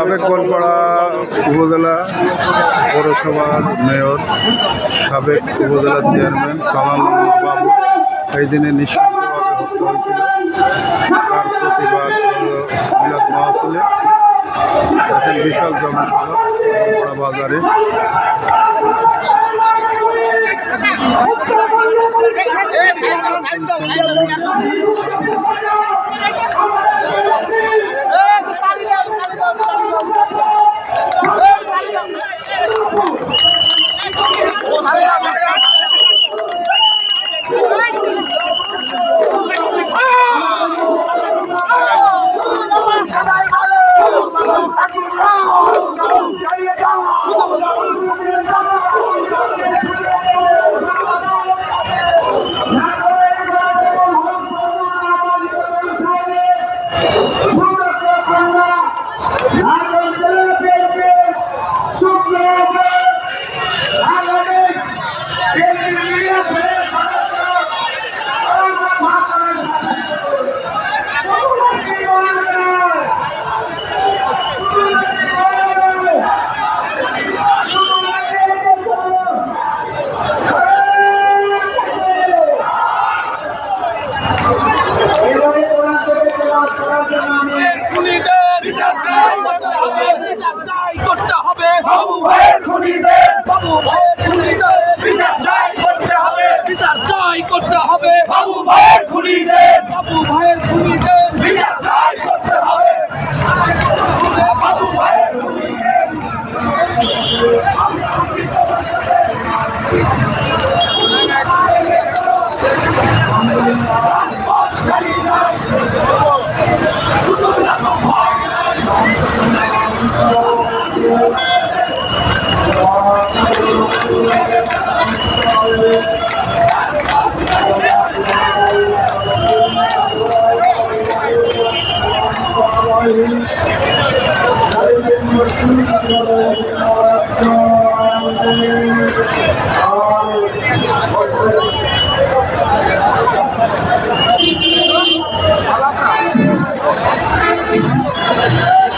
সাবেক গোলপাড়া উপজেলা পৌরসভার মেয়র, সাবেক উপজেলার চেয়ারম্যান কামাল বাবু এই দিনে নৃশংসভাবে হত্যা হয়েছিল। তার প্রতিবাদ মিলাদ মাহফিলে দেখেন বিশাল জনসভা গোলপাড়া বাজারে। বাবু ভাইয়ের খুনিদের বাবু ভাইয়ের খুনিদের বিচার চাই করতে হবে। বাবু ভাইয়ের খুনিদের Thank you.